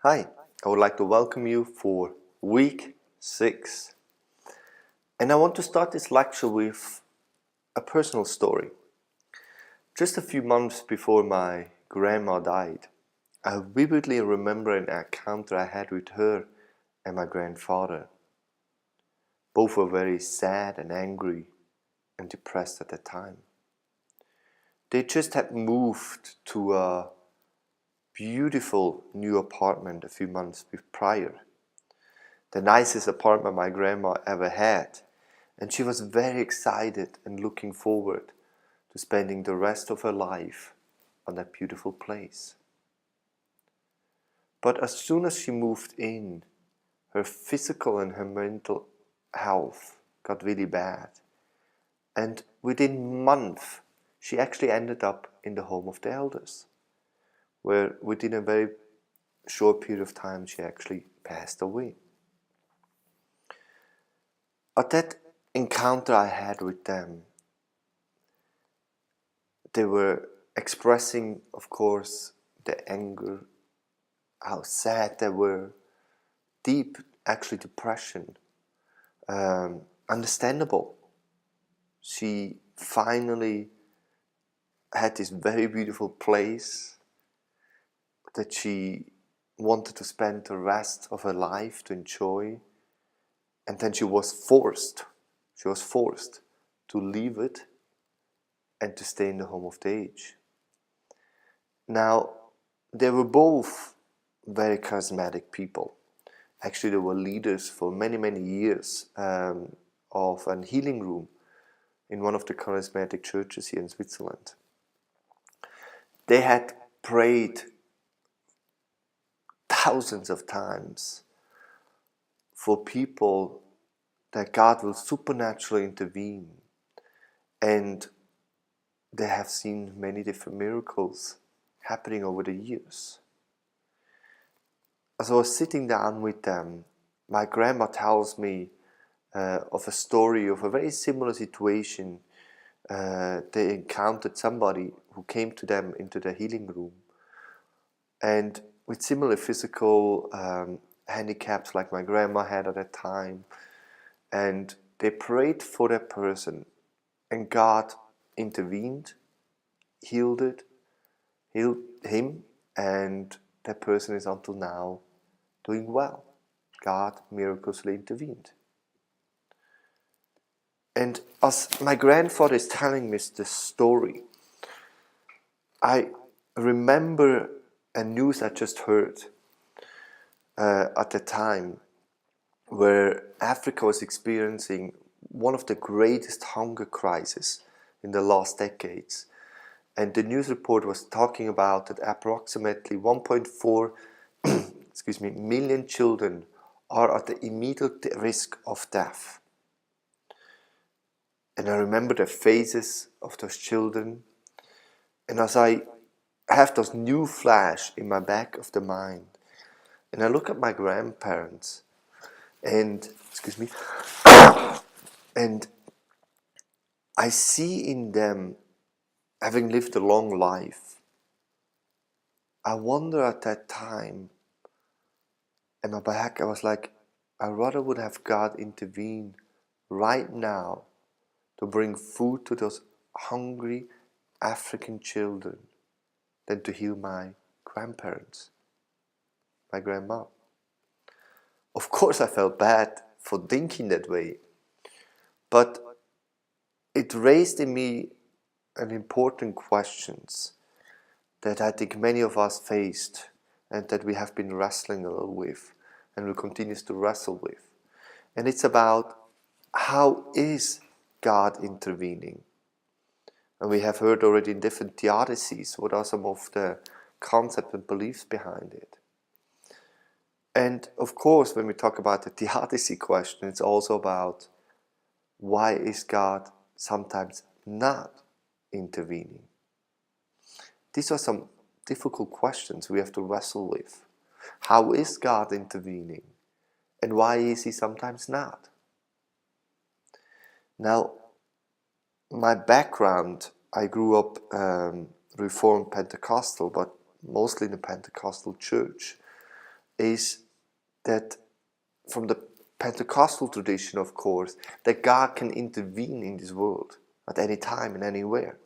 Hi, I would like to welcome you for week 6. And I want to start this lecture with a personal story. Just a few months before my grandma died, I vividly remember an encounter I had with her and my grandfather. Both were very sad and angry and depressed at the time. They just had moved to a beautiful new apartment a few months prior. The nicest apartment my grandma ever had, and she was very excited and looking forward to spending the rest of her life on that beautiful place. But as soon as she moved in, her physical and her mental health got really bad, and within months she actually ended up in the home of the elders, where within a very short period of time she actually passed away. At that encounter I had with them, they were expressing, of course, the anger, how sad they were, deep, actually, depression. Understandable. She finally had this very beautiful place that she wanted to spend the rest of her life to enjoy, and then she was forced to leave it and to stay in the home of the aged. Now, they were both very charismatic people. Actually, they were leaders for many years of a healing room in one of the charismatic churches here in Switzerland. They had prayed thousands of times for people that God will supernaturally intervene, and they have seen many different miracles happening over the years. As I was sitting down with them, my grandma tells me of a story of a very similar situation. They encountered somebody who came to them into the healing room, and with similar physical handicaps like my grandma had at that time, and they prayed for that person, and God intervened, healed him, and that person is until now doing well. God miraculously intervened. And as my grandfather is telling me this story, I remember a news I just heard at the time, where Africa was experiencing one of the greatest hunger crises in the last decades. And the news report was talking about that approximately 1.4 million children are at the immediate risk of death. And I remember the faces of those children, and as I have those new flash in my back of the mind, and I look at my grandparents, and and I see in them, having lived a long life, I wonder at that time, in my back, I was like, I rather would have God intervene right now to bring food to those hungry African children than to heal my grandparents, my grandma. Of course I felt bad for thinking that way, but it raised in me an important questions that I think many of us faced and that we have been wrestling a little with and will continue to wrestle with. And it's about, how is God intervening? And we have heard already in different theodicies what are some of the concepts and beliefs behind it. And of course, when we talk about the theodicy question, it's also about, why is God sometimes not intervening? These are some difficult questions we have to wrestle with. How is God intervening? And why is He sometimes not? Now, my background, I grew up Reformed Pentecostal, but mostly in the Pentecostal church. is that from the Pentecostal tradition, of course, that God can intervene in this world at any time and anywhere.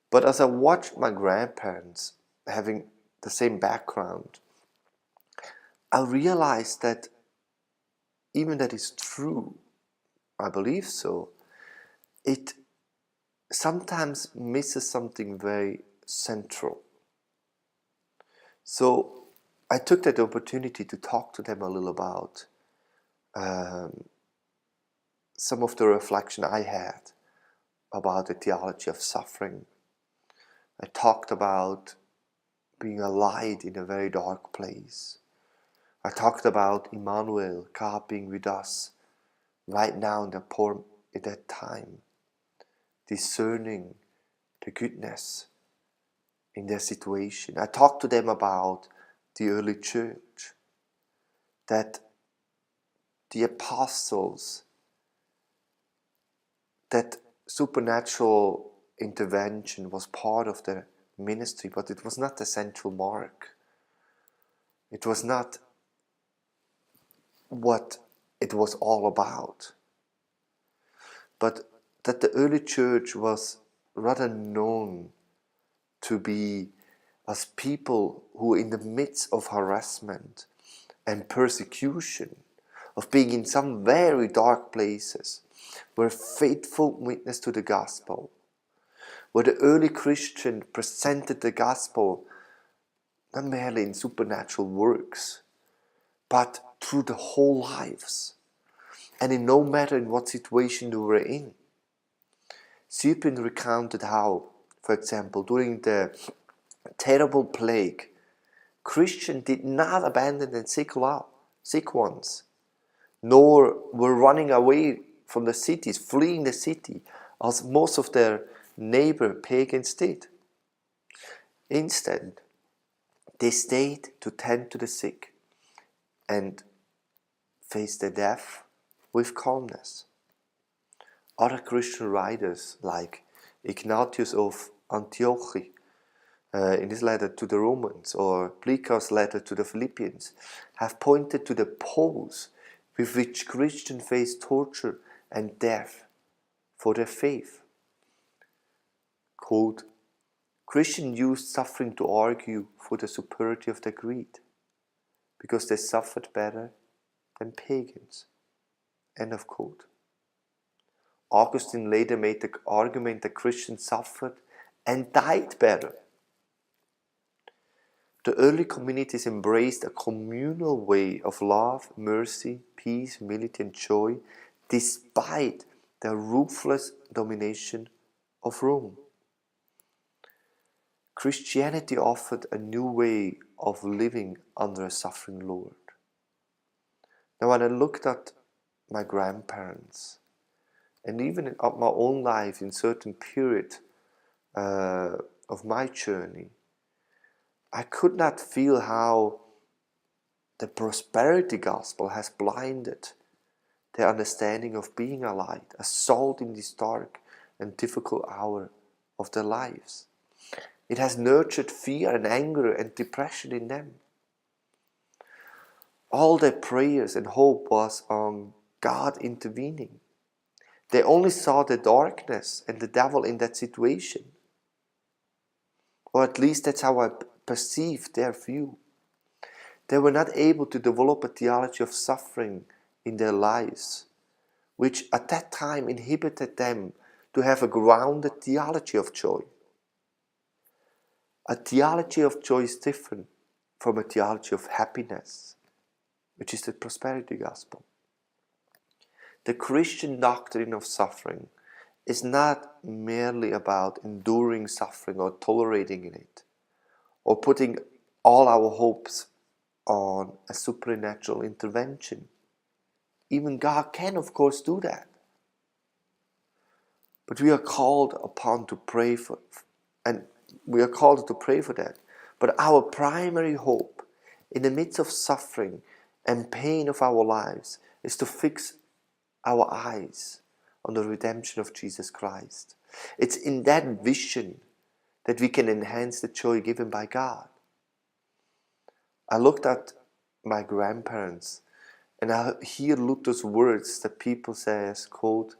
But as I watched my grandparents having the same background, I realized that even that is true, I believe so, it sometimes misses something very central. So I took that opportunity to talk to them a little about some of the reflection I had about the theology of suffering. I talked about being a light in a very dark place. I talked about Emmanuel, God being with us right now in that time, discerning the goodness in their situation. I talked to them about the early church, that the apostles, that supernatural intervention was part of their ministry, but it was not the central mark. It was not what it was all about. But that the early church was rather known to be as people who, in the midst of harassment and persecution, of being in some very dark places, were faithful witness to the gospel, where the early Christian presented the gospel not merely in supernatural works, but through the whole lives, and in no matter in what situation they were in. Cyprian recounted how, for example, during the terrible plague, Christians did not abandon the sick ones, nor were running away from the cities, fleeing the city, as most of their neighbor pagans did. Instead, they stayed to tend to the sick and face their death with calmness. Other Christian writers like Ignatius of Antioch in his letter to the Romans, or Plica's letter to the Philippians, have pointed to the pose with which Christians face torture and death for their faith. Quote, Christians used suffering to argue for the superiority of their creed, because they suffered better than pagans. End of quote. Augustine later made the argument that Christians suffered and died better. The early communities embraced a communal way of love, mercy, peace, humility, and joy, despite the ruthless domination of Rome. Christianity offered a new way of living under a suffering Lord. Now, when I looked at my grandparents, and even at my own life in certain period of my journey, I could not feel how the prosperity gospel has blinded their understanding of being a light, a salt in this dark and difficult hour of their lives. It has nurtured fear and anger and depression in them. All their prayers and hope was on God intervening. They only saw the darkness and the devil in that situation. Or at least that's how I perceived their view. They were not able to develop a theology of suffering in their lives, which at that time inhibited them to have a grounded theology of joy. A theology of joy is different from a theology of happiness, which is the prosperity gospel. The Christian doctrine of suffering is not merely about enduring suffering or tolerating in it, or putting all our hopes on a supernatural intervention. Even God can, of course, do that. But we are called upon to pray for, and we are called to pray for that. But our primary hope in the midst of suffering and pain of our lives is to fix our eyes on the redemption of Jesus Christ. It's in that vision that we can enhance the joy given by God. I looked at my grandparents and I hear Luther's words that people say as quote,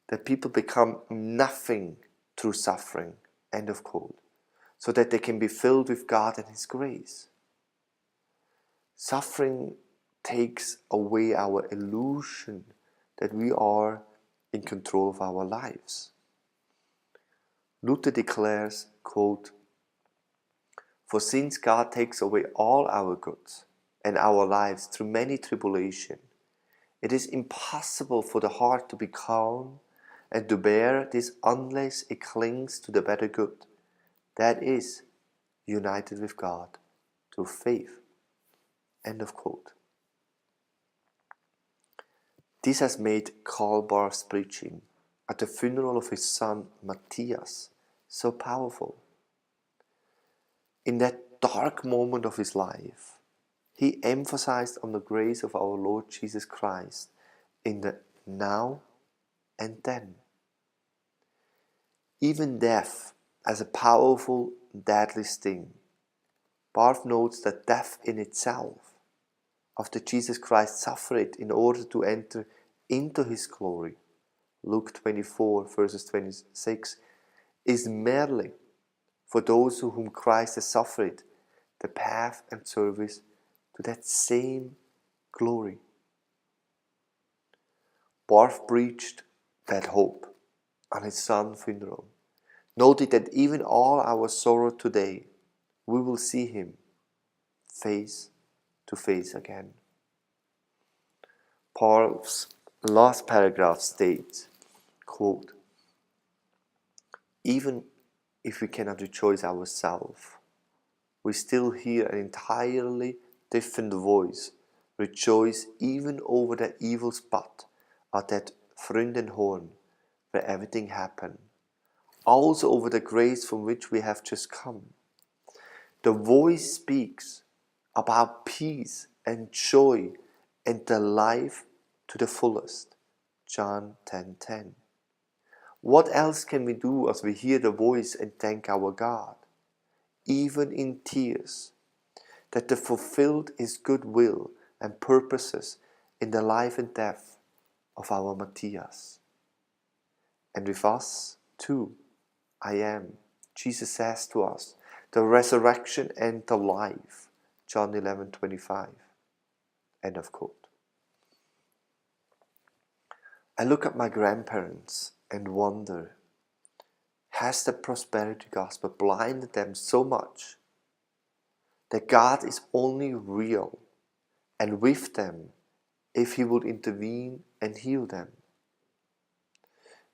that people become nothing through suffering, end of quote, so that they can be filled with God and His grace. Suffering takes away our illusion that we are in control of our lives. Luther declares, quote, "For since God takes away all our goods and our lives through many tribulations, it is impossible for the heart to be calm and to bear this unless it clings to the better good, that is, united with God through faith." End of quote. This has made Karl Barth's preaching at the funeral of his son Matthias so powerful. In that dark moment of his life, he emphasized on the grace of our Lord Jesus Christ in the now and then. Even death as a powerful, deadly sting. Barth notes that death in itself, after Jesus Christ suffered in order to enter into His glory, Luke 24 verses 26, is merely for those to whom Christ has suffered the path and service to that same glory. Barth preached that hope on his son's funeral, noted that even all our sorrow today, we will see Him face to face again. Paul's last paragraph states, quote, "Even if we cannot rejoice ourselves, we still hear an entirely different voice rejoice even over the evil spot at that Fründenhorn where everything happened, also over the grace from which we have just come. The voice speaks about peace and joy and the life to the fullest." John 10:10. What else can we do as we hear the voice and thank our God, even in tears, that the fulfilled His good will and purposes in the life and death of our Matthias? And with us too, I am, Jesus says to us, the resurrection and the life. John 11:25. End of quote. I look at my grandparents and wonder, has the prosperity gospel blinded them so much that God is only real and with them if He would intervene and heal them?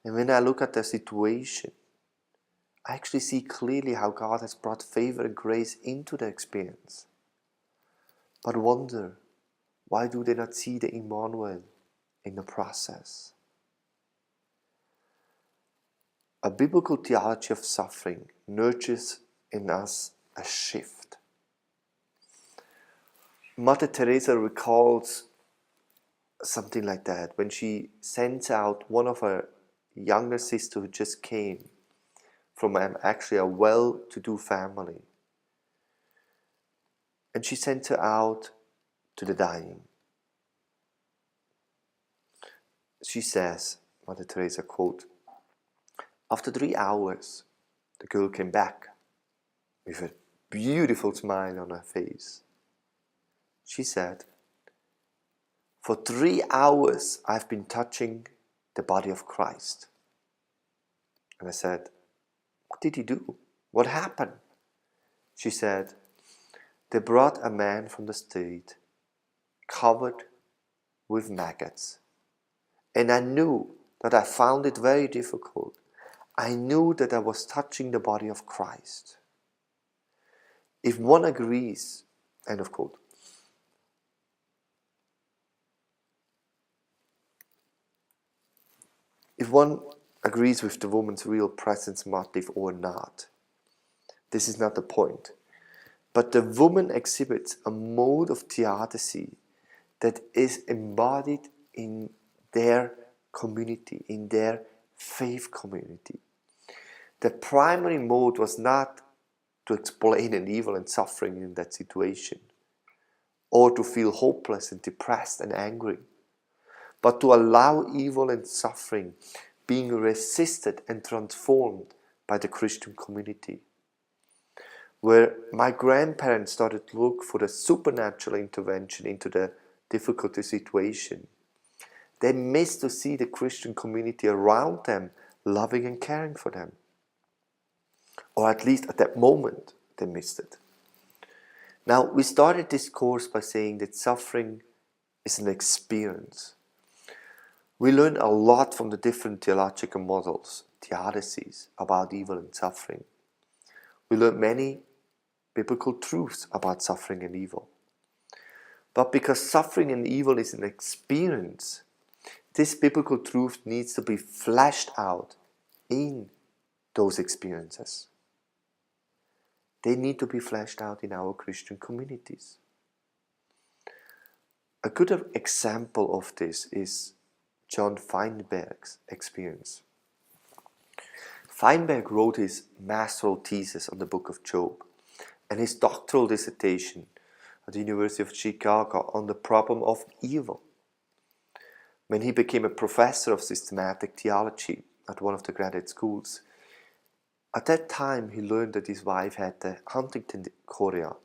And when I look at the situation, I actually see clearly how God has brought favor and grace into the experience. But wonder, why do they not see the Emmanuel in the process? A biblical theology of suffering nurtures in us a shift. Mother Teresa recalls something like that when she sends out one of her younger sisters who just came from actually a well-to-do family. And she sent her out to the dying. She says, Mother Teresa, quote, "After 3 hours, the girl came back with a beautiful smile on her face. She said, 'For 3 hours I've been touching the body of Christ.' And I said, 'What did you do? What happened?' She said, 'They brought a man from the street, covered with maggots. And I knew that I found it very difficult. I knew that I was touching the body of Christ.' If one agrees," end of quote. If one agrees with the woman's real presence motive or not, this is not the point. But the woman exhibits a mode of theodicy that is embodied in their community, in their faith community. The primary mode was not to explain an evil and suffering in that situation, or to feel hopeless and depressed and angry, but to allow evil and suffering being resisted and transformed by the Christian community. Where my grandparents started to look for the supernatural intervention into the difficult situation, they missed to see the Christian community around them loving and caring for them. Or at least at that moment, they missed it. Now, we started this course by saying that suffering is an experience. We learned a lot from the different theological models, theodicies, about evil and suffering. We learned many biblical truths about suffering and evil. But because suffering and evil is an experience, this biblical truth needs to be fleshed out in those experiences. They need to be fleshed out in our Christian communities. A good example of this is John Feinberg's experience. Feinberg wrote his master's thesis on the book of Job and his doctoral dissertation at the University of Chicago on the problem of evil. When he became a professor of systematic theology at one of the graduate schools, at that time he learned that his wife had the Huntington chorea,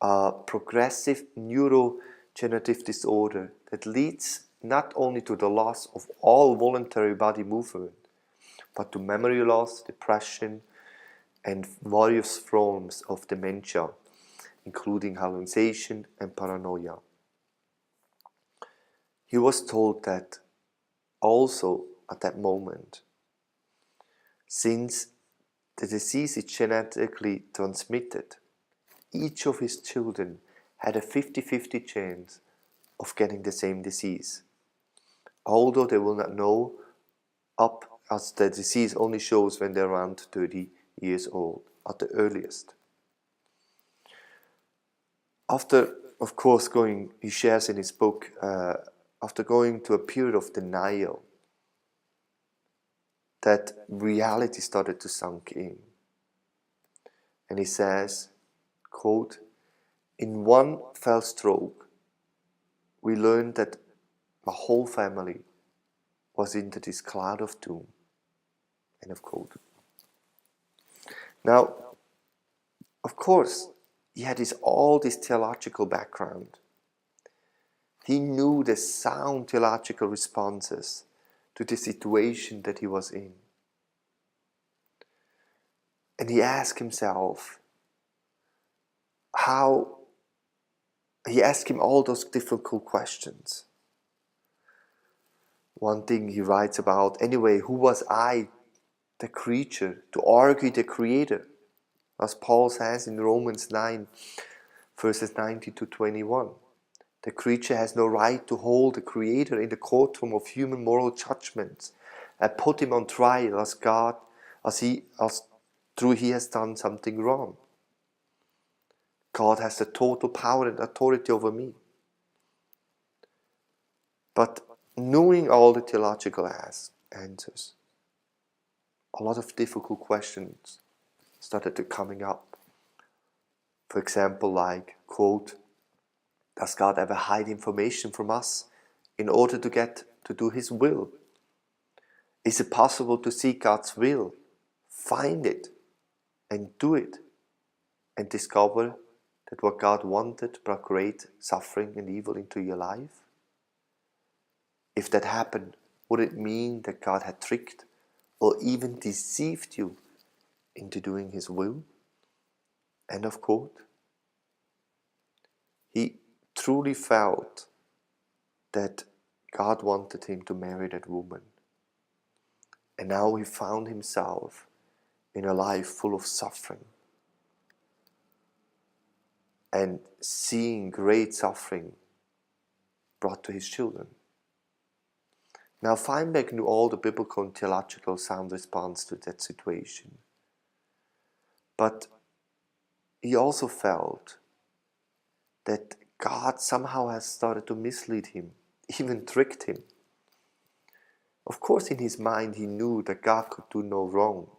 a progressive neurodegenerative disorder that leads not only to the loss of all voluntary body movement, but to memory loss, depression, and various forms of dementia, including hallucination and paranoia. He was told that also at that moment, since the disease is genetically transmitted, each of his children had a 50-50 chance of getting the same disease, although they will not know up as the disease only shows when they're around 30 years old at the earliest. After, of course, he shares in his book, after going to a period of denial, that reality started to sink in. And he says, quote, "In one fell stroke, we learned that my whole family was into this cloud of doom." End of quote. Now, of course, he had all this theological background. He knew the sound theological responses to the situation that he was in. And he asked himself he asked him all those difficult questions. One thing he writes about, anyway, who was I, the creature, to argue the Creator? As Paul says in Romans 9, verses 19 to 21. The creature has no right to hold the Creator in the courtroom of human moral judgments and put him on trial as he has done something wrong. God has the total power and authority over me. But knowing all the theological answers, a lot of difficult questions started to coming up. For example, like, quote, does God ever hide information from us in order to get to do His will? Is it possible to seek God's will, find it, and do it, and discover that what God wanted brought great suffering and evil into your life? If that happened, would it mean that God had tricked or even deceived you into doing His will? End of quote. He truly felt that God wanted him to marry that woman. And now he found himself in a life full of suffering and seeing great suffering brought to his children. Now Feinberg knew all the biblical and theological sound response to that situation. But he also felt that God somehow has started to mislead him, even tricked him. Of course, in his mind he knew that God could do no wrong.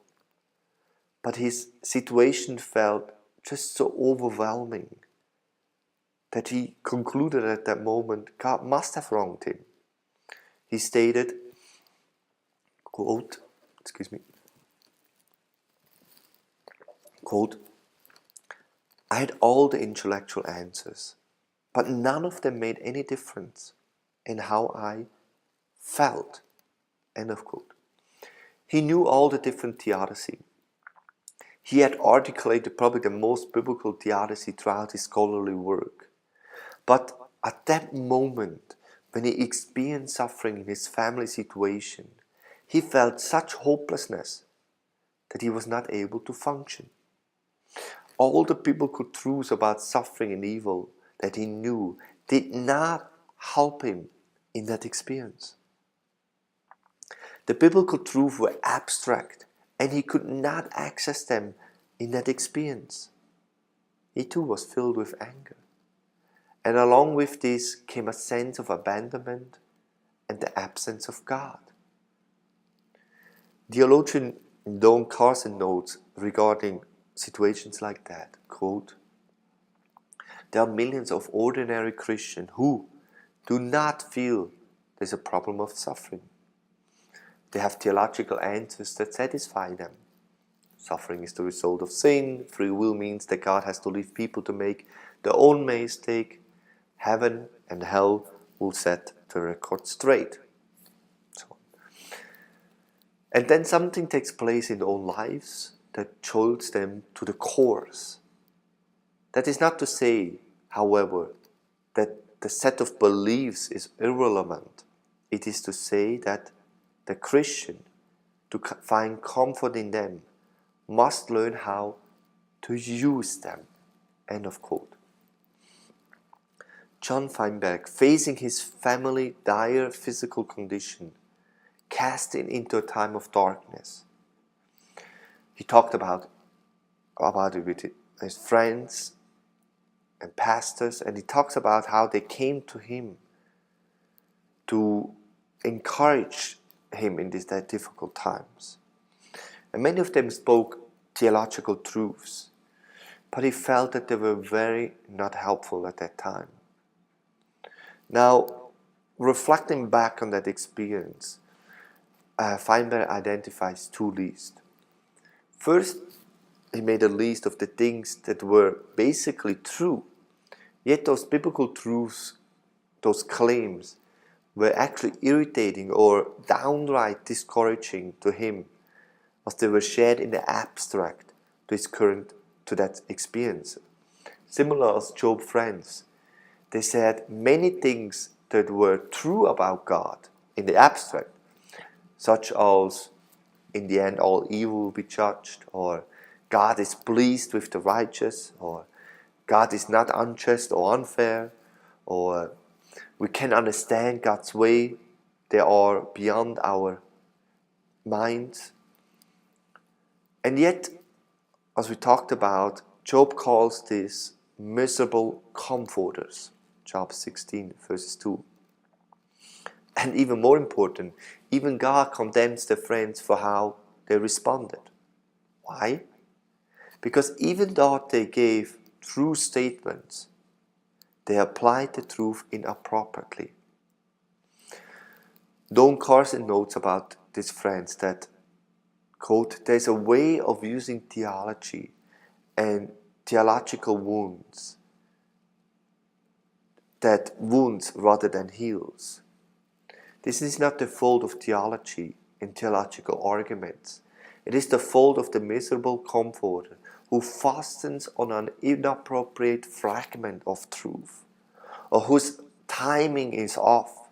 But his situation felt just so overwhelming that he concluded at that moment God must have wronged him. He stated, quote, quote, I had all the intellectual answers, but none of them made any difference in how I felt, end of quote. He knew all the different theodicy. He had articulated probably the most biblical theodicy throughout his scholarly work. But at that moment, when he experienced suffering in his family situation, he felt such hopelessness that he was not able to function. All the biblical truths about suffering and evil that he knew did not help him in that experience. The biblical truths were abstract and he could not access them in that experience. He too was filled with anger. And along with this came a sense of abandonment and the absence of God. Theologian Don Carson notes regarding situations like that, quote, there are millions of ordinary Christians who do not feel there's a problem of suffering. They have theological answers that satisfy them. Suffering is the result of sin. Free will means that God has to leave people to make their own mistake. Heaven and hell will set the record straight. So, and then something takes place in their own lives that jolts them to the course. That is not to say, however, that the set of beliefs is irrelevant. It is to say that the Christian, to find comfort in them, must learn how to use them. End of quote. John Feinberg, facing his family's dire physical condition, cast it into a time of darkness. He talked about it with his friends and pastors, and he talks about how they came to him to encourage him in these difficult times. And many of them spoke theological truths, but he felt that they were very not helpful at that time. Now, reflecting back on that experience, Feinberg identifies two lists. First, he made a list of the things that were basically true, yet those biblical truths, those claims, were actually irritating or downright discouraging to him, as they were shared in the abstract to that experience. Similar as Job's friends, they said many things that were true about God in the abstract, such as in the end all evil will be judged, or God is pleased with the righteous, or God is not unjust or unfair, or we can understand God's way, they are beyond our minds. And yet, as we talked about, Job calls this miserable comforters, Job 16 verses 2. And even more important, even God condemns their friends for how they responded. Why? Because even though they gave true statements, they applied the truth inappropriately. Don Carson notes about these friends that, quote, there's a way of using theology and theological wounds that wounds rather than heals. This is not the fault of theology and theological arguments. It is the fault of the miserable comforter who fastens on an inappropriate fragment of truth, or whose timing is off,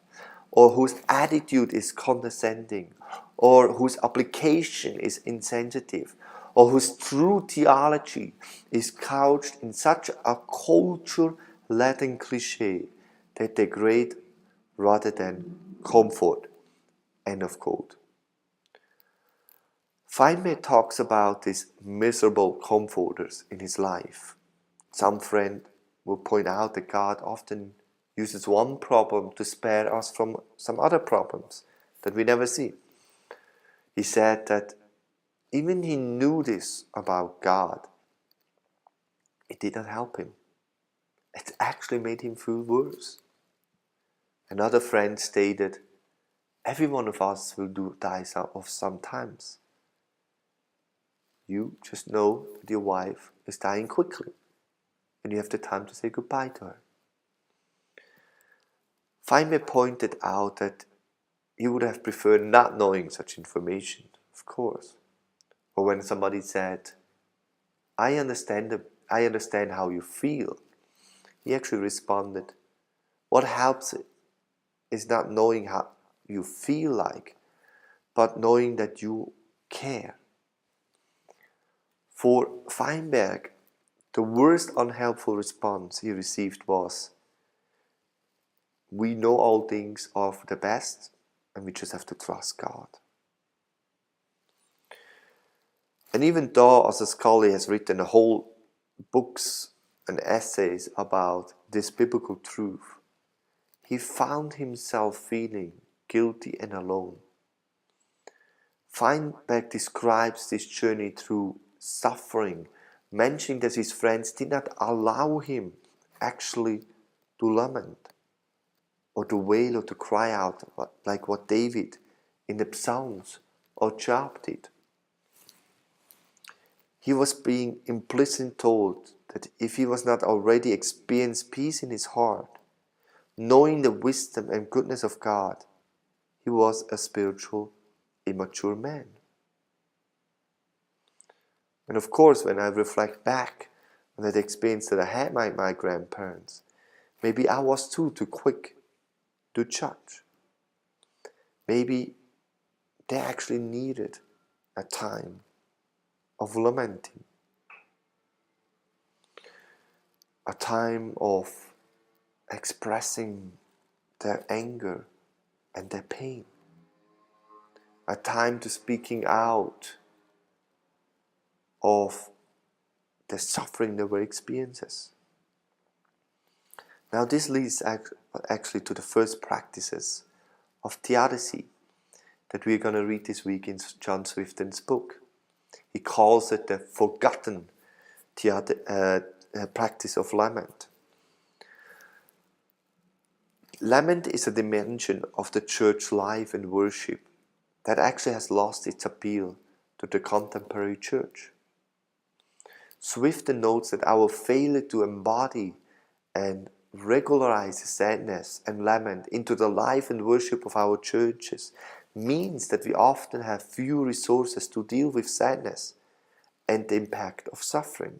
or whose attitude is condescending, or whose application is insensitive, or whose true theology is couched in such a culture-laden cliché that degrade rather than comfort. End of quote. Feinberg talks about these miserable comforters in his life. Some friend will point out that God often uses one problem to spare us from some other problems that we never see. He said that even he knew this about God, it did not help him. it actually made him feel worse. Another friend stated, every one of us will die of sometimes. You just know that your wife is dying quickly and you have the time to say goodbye to her. Feinberg pointed out that he would have preferred not knowing such information, of course. Or when somebody said, I understand how you feel, he actually responded, what helps is not knowing how you feel like, but knowing that you care. For Feinberg, the worst unhelpful response he received was, we know all things are for the best and we just have to trust God. And even though as a scholar has written a whole books and essays about this biblical truth, he found himself feeling guilty and alone. Feinberg describes this journey through suffering, mentioning that his friends did not allow him actually to lament or to wail or to cry out like what David in the Psalms or Job did. He was being implicitly told that if he was not already experienced peace in his heart, knowing the wisdom and goodness of God, he was a spiritual, immature man. And of course, when I reflect back on that experience that I had with my grandparents, maybe I was too quick to judge. Maybe they actually needed a time of lamenting, a time of expressing their anger and their pain, a time to speaking out of the suffering they were experiencing. Now this leads actually to the first practices of theodicy that we're going to read this week in John Swifton's book. He calls it the forgotten practice of lament. Lament is a dimension of the church life and worship that actually has lost its appeal to the contemporary church. Swifton notes that our failure to embody and regularize sadness and lament into the life and worship of our churches means that we often have few resources to deal with sadness and the impact of suffering.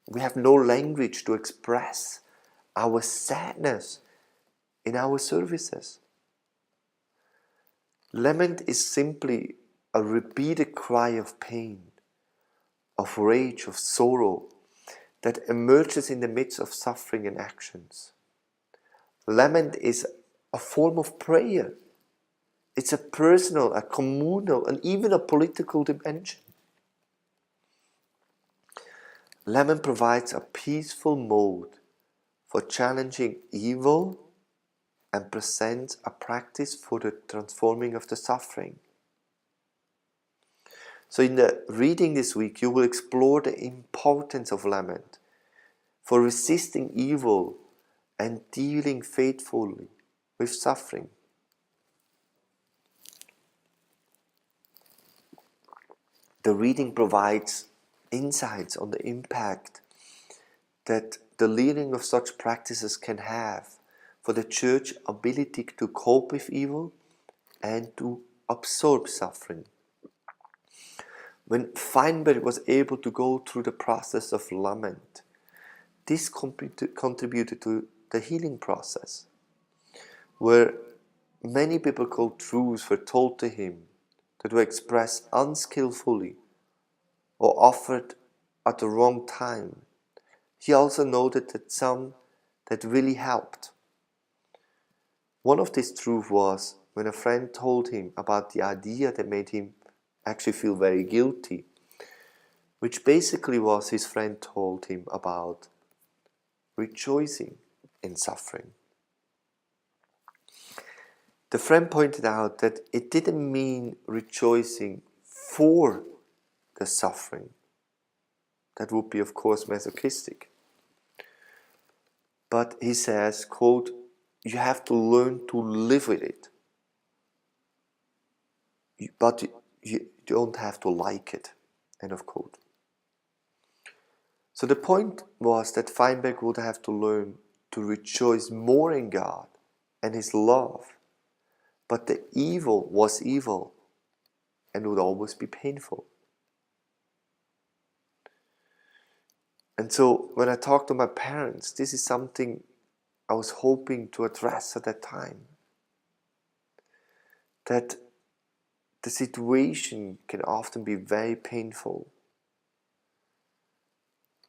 We have no language to express our sadness in our services. Lament is simply a repeated cry of pain, of rage, of sorrow that emerges in the midst of suffering and actions. Lament is a form of prayer. It's a personal, a communal, and even a political dimension. Lament provides a peaceful mode for challenging evil and presents a practice for the transforming of the suffering. So in the reading this week, you will explore the importance of lament for resisting evil and dealing faithfully with suffering. The reading provides insights on the impact that the leading of such practices can have for the church's ability to cope with evil and to absorb suffering. When Feinberg was able to go through the process of lament, this contributed to the healing process, where many biblical truths were told to him that were expressed unskillfully or offered at the wrong time. He also noted that some that really helped. One of these truths was when a friend told him about the idea that made him actually feel very guilty, which basically was his friend told him about rejoicing in suffering. The friend pointed out that it didn't mean rejoicing for the suffering. That would be, of course, masochistic. But he says, quote, you have to learn to live with it. But you don't have to like it, end of quote. So the point was that Feinberg would have to learn to rejoice more in God and His love. But the evil was evil and would always be painful. And so when I talked to my parents, this is something I was hoping to address at that time. That the situation can often be very painful.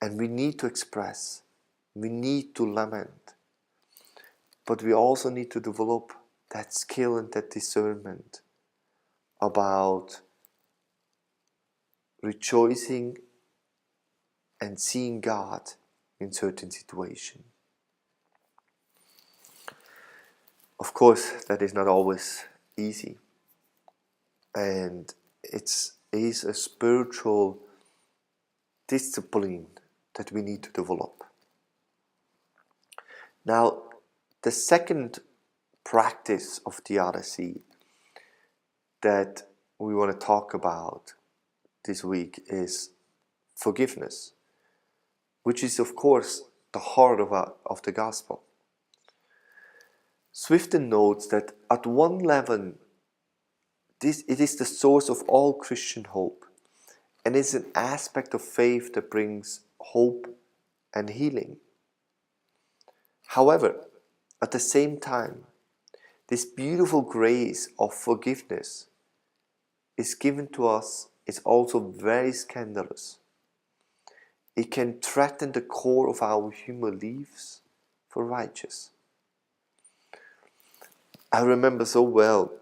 And we need to express, we need to lament. But we also need to develop that skill and that discernment about rejoicing and seeing God in certain situations. Of course, that is not always easy. And it is a spiritual discipline that we need to develop. Now, the second practice of theodicy that we want to talk about this week is forgiveness, which is, of course, the heart of the gospel. Swifton notes that at one level, it is the source of all Christian hope, and is an aspect of faith that brings hope and healing. However, at the same time, this beautiful grace of forgiveness is given to us is also very scandalous. It can threaten the core of our human beliefs for righteous. I remember so well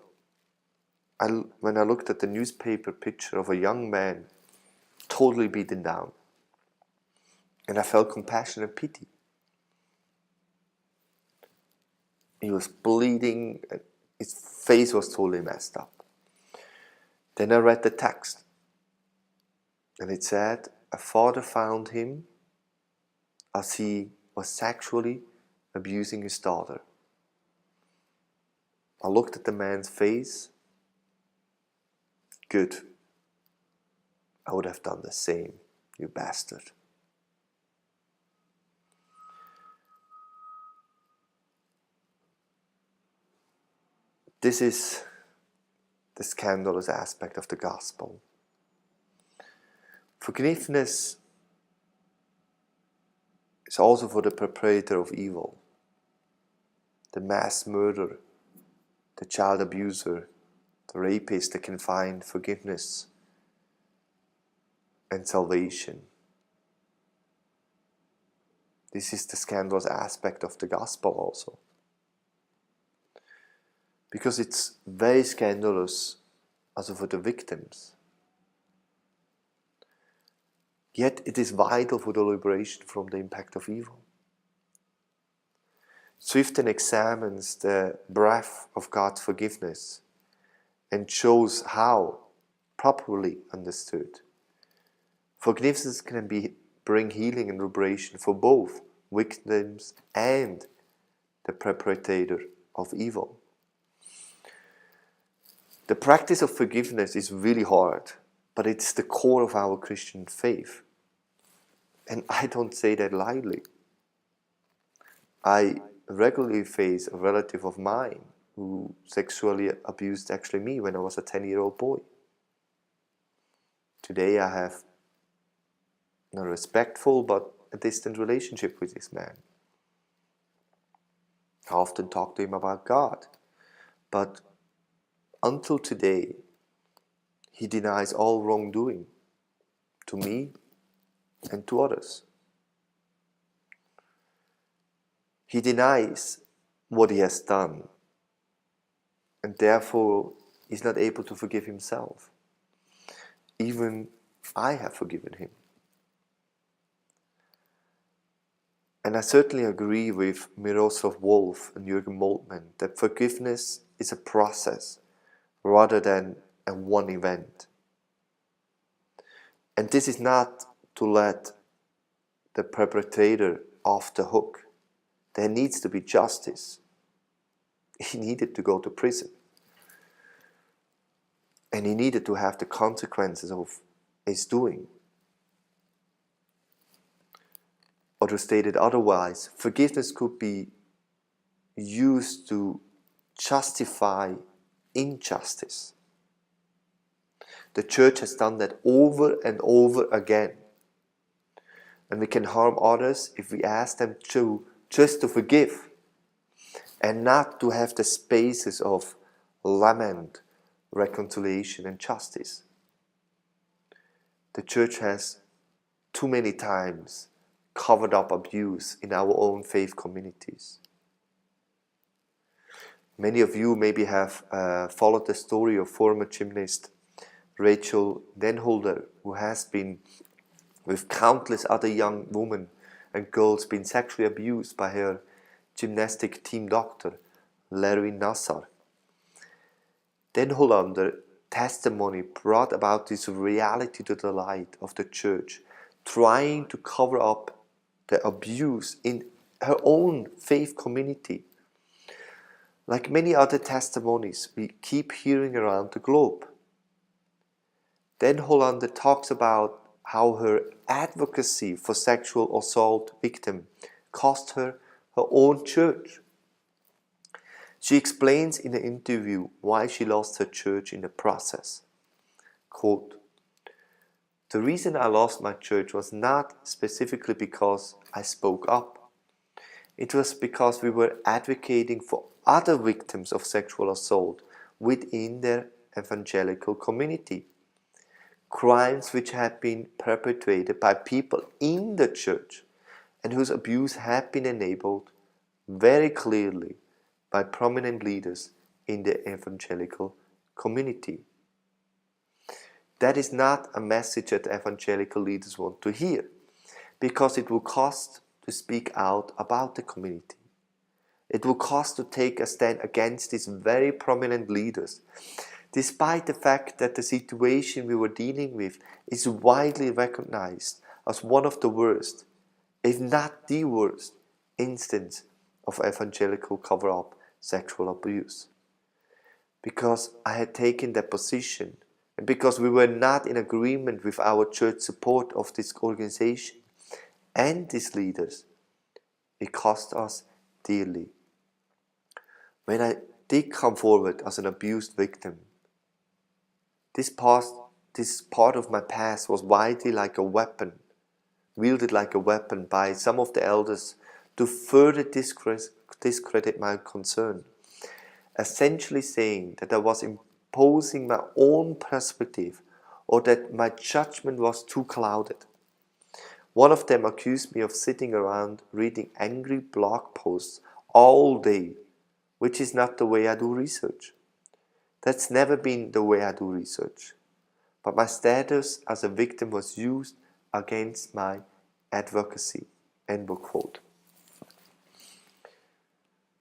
when I looked at the newspaper picture of a young man totally beaten down, and I felt compassion and pity. He was bleeding, and his face was totally messed up. Then I read the text, and it said, a father found him as he was sexually abusing his daughter. I looked at the man's face. Good. I would have done the same, you bastard. This is the scandalous aspect of the gospel. Forgiveness is also for the perpetrator of evil, the mass murderer, the child abuser, the rapist that can find forgiveness and salvation. This is the scandalous aspect of the gospel also. Because it's very scandalous also for the victims. Yet it is vital for the liberation from the impact of evil. Swifton examines the breadth of God's forgiveness and shows how, properly understood, forgiveness can bring healing and liberation for both victims and the perpetrator of evil. The practice of forgiveness is really hard, but it's the core of our Christian faith. And I don't say that lightly. I regularly face a relative of mine who sexually abused actually me when I was a 10-year-old boy. Today I have not a respectful but a distant relationship with this man. I often talk to him about God, but until today he denies all wrongdoing to me and to others. He denies what he has done, and therefore is not able to forgive himself. Even I have forgiven him. And I certainly agree with Miroslav Volf and Jürgen Moltmann that forgiveness is a process rather than a one event. And this is not to let the perpetrator off the hook. there needs to be justice. He needed to go to prison. And he needed to have the consequences of his doing. Or to state it otherwise, forgiveness could be used to justify injustice. The church has done that over and over again. And we can harm others if we ask them to just to forgive and not to have the spaces of lament, reconciliation and justice. The church has too many times covered up abuse in our own faith communities. Many of you maybe have followed the story of former gymnast Rachel Denholder, who has been, with countless other young women and girls, been sexually abused by her gymnastic team doctor, Larry Nassar. Denholder's testimony brought about this reality to the light of the church, trying to cover up the abuse in her own faith community. Like many other testimonies we keep hearing around the globe. Denholder talks about how her advocacy for sexual assault victims cost her her own church. She explains in an interview why she lost her church in the process. Quote, "The reason I lost my church was not specifically because I spoke up. It was because we were advocating for other victims of sexual assault within their evangelical community. Crimes which had been perpetrated by people in the church and whose abuse had been enabled very clearly by prominent leaders in the evangelical community." That is not a message that evangelical leaders want to hear, because it will cost to speak out about the community. It will cost to take a stand against these very prominent leaders, despite the fact that the situation we were dealing with is widely recognized as one of the worst, if not the worst, instance of evangelical cover-up sexual abuse. Because I had taken that position, and because we were not in agreement with our church support of this organization and these leaders, it cost us dearly. When I did come forward as an abused victim, this part of my past was widely like a weapon, wielded like a weapon by some of the elders to further discredit my concern, essentially saying that I was imposing my own perspective or that my judgment was too clouded. One of them accused me of sitting around reading angry blog posts all day, which is not the way I do research. That's never been the way I do research. But my status as a victim was used against my advocacy. End of quote.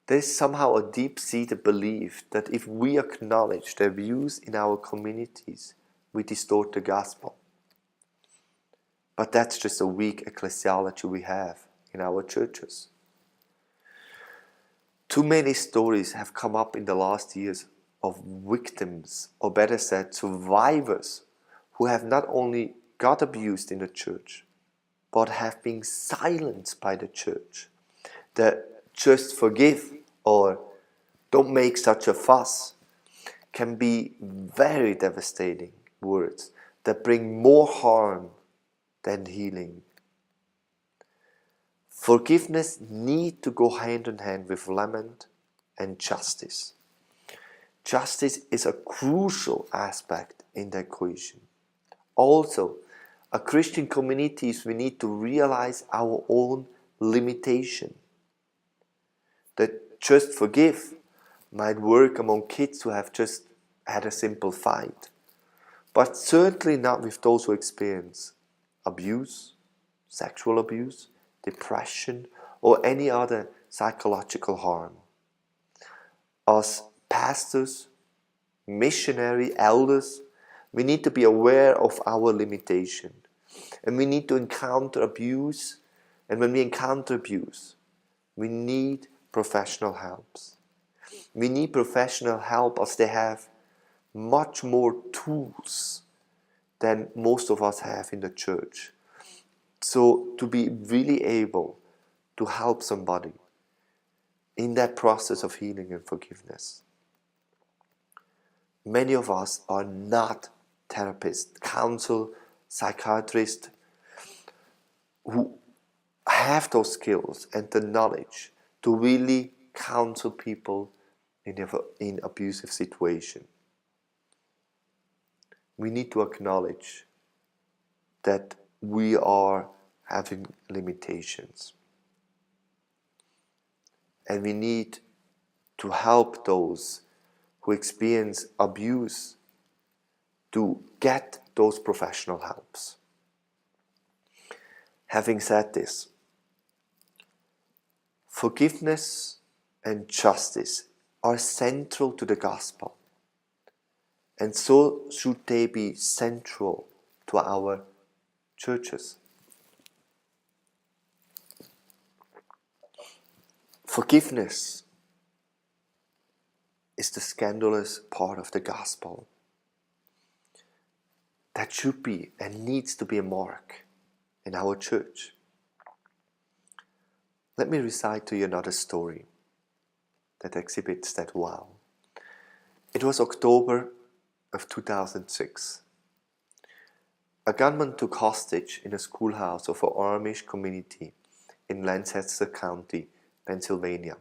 There is somehow a deep-seated belief that if we acknowledge the abuse in our communities, we distort the gospel. But that's just a weak ecclesiology we have in our churches. Too many stories have come up in the last years of victims, or better said, survivors, who have not only got abused in the church, but have been silenced by the church. The "just forgive" or "don't make such a fuss" can be very devastating words that bring more harm than healing. Forgiveness needs to go hand in hand with lament and justice. Justice is a crucial aspect in the equation. Also, as Christian communities, we need to realize our own limitation. That "just forgive" might work among kids who have just had a simple fight, but certainly not with those who experience abuse, sexual abuse, depression, or any other psychological harm. As pastors, missionary elders, we need to be aware of our limitation, and we need to encounter abuse. And when we encounter abuse, We need professional helps. We need professional help as they have much more tools than most of us have in the church. So to be really able to help somebody in that process of healing and forgiveness. Many of us are not therapists, counsel, psychiatrists who have those skills and the knowledge to really counsel people in abusive situation. We need to acknowledge that we are having limitations. And we need to help those who experience abuse to get those professional helps. Having said this, forgiveness and justice are central to the gospel, and so should they be central to our churches. Forgiveness is the scandalous part of the gospel that should be and needs to be a mark in our church. Let me recite to you another story that exhibits that well. It was October of 2006. A gunman took hostage in a schoolhouse of an Amish community in Lancaster County, Pennsylvania.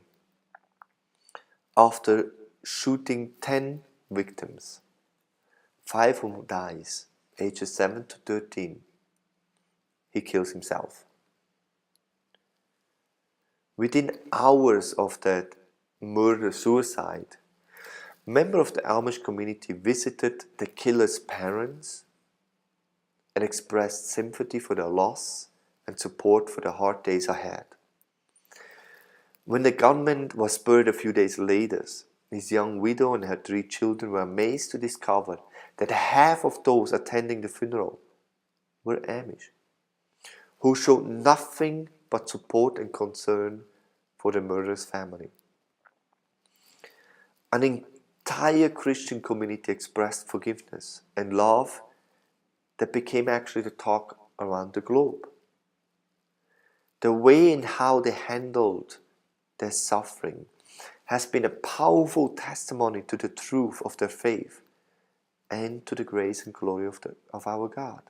After shooting 10 victims, 5 of whom dies, ages 7 to 13, he kills himself. Within hours of that murder-suicide, members of the Amish community visited the killer's parents and expressed sympathy for their loss and support for the hard days ahead. When the gunman was buried a few days later, his young widow and her 3 children were amazed to discover that half of those attending the funeral were Amish, who showed nothing but support and concern for the murderer's family. An entire Christian community expressed forgiveness and love that became actually the talk around the globe. The way in how they handled their suffering has been a powerful testimony to the truth of their faith and to the grace and glory of our God.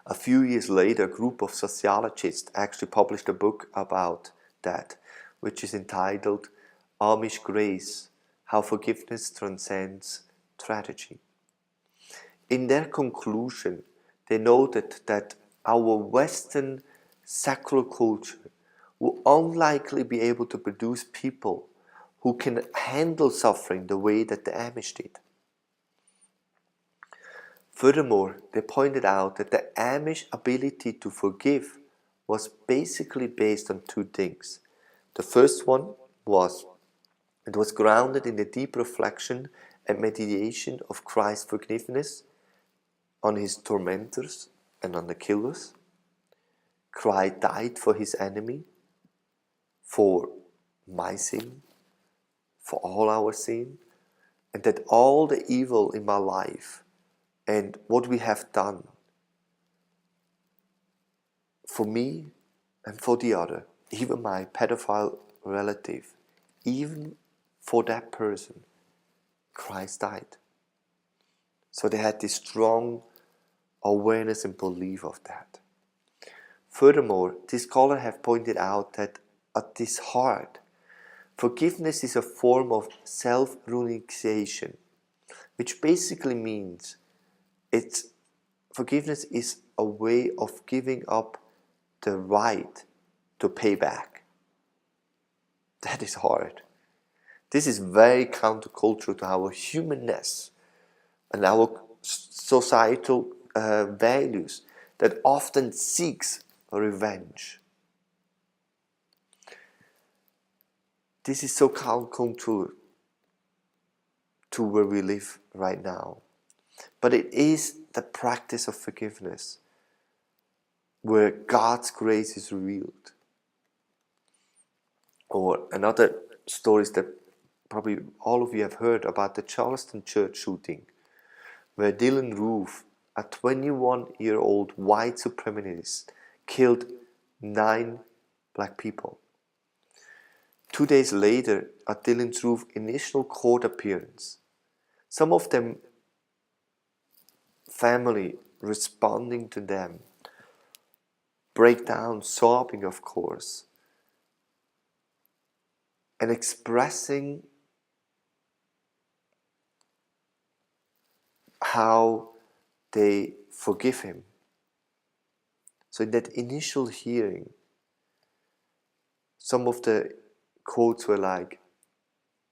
A few years later, a group of sociologists actually published a book about that, which is entitled Amish Grace: How Forgiveness Transcends Tragedy. In their conclusion, they noted that our Western secular culture will unlikely be able to produce people who can handle suffering the way that the Amish did. Furthermore, they pointed out that the Amish ability to forgive was basically based on 2 things. The first one was it was grounded in the deep reflection and meditation of Christ's forgiveness on his tormentors and on the killers. Christ died for his enemy, for my sin, for all our sin, and that all the evil in my life and what we have done for me and for the other, even my pedophile relative, even for that person, Christ died. So they had this strong awareness and belief of that. Furthermore, these scholars have pointed out that at this heart, forgiveness is a form of self-renunciation, which basically means forgiveness is a way of giving up the right to pay back. That is hard. This is very countercultural to our humanness and our societal values that often seeks revenge. This is so countercultural to where we live right now. But it is the practice of forgiveness where God's grace is revealed Or another stories that probably all of you have heard about the Charleston church shooting, where Dylan Roof, a 21-year-old white supremacist, killed 9 black people. 2 days later, at Dylan Roof's initial court appearance, some of them family responding to them, break down, sobbing of course, and expressing how they forgive him. So in that initial hearing, some of the quotes were like,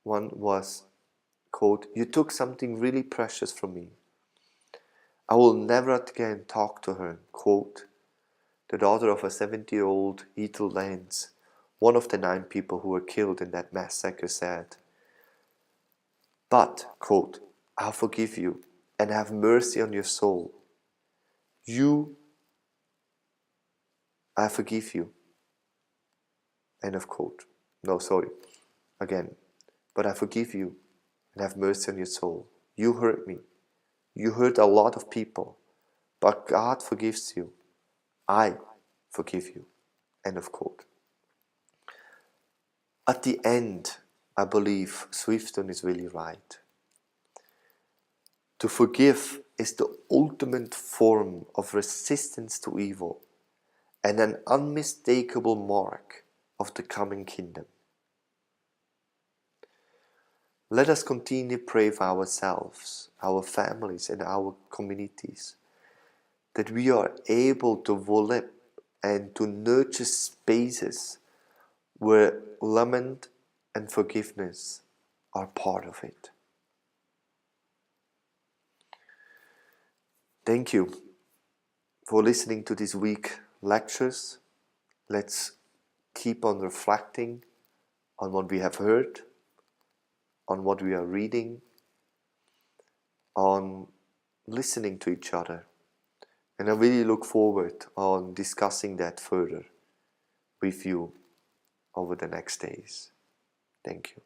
one was, quote, "You took something really precious from me. I will never again talk to her," quote, the daughter of a 70-year-old Ethel Lance, one of the 9 people who were killed in that massacre, said. But, quote, "I'll forgive you and have mercy on your soul. I forgive you." End of quote. No, sorry. Again. "But I forgive you and have mercy on your soul. You hurt me. You hurt a lot of people. But God forgives you. I forgive you." End of quote. At the end, I believe Swifton is really right. To forgive is the ultimate form of resistance to evil and an unmistakable mark of the coming kingdom. Let us continue to pray for ourselves, our families, and our communities, that we are able to develop and to nurture spaces where lament and forgiveness are part of it. Thank you for listening to this week's lectures. Let's keep on reflecting on what we have heard, on what we are reading, on listening to each other. And I really look forward on discussing that further with you over the next days. Thank you.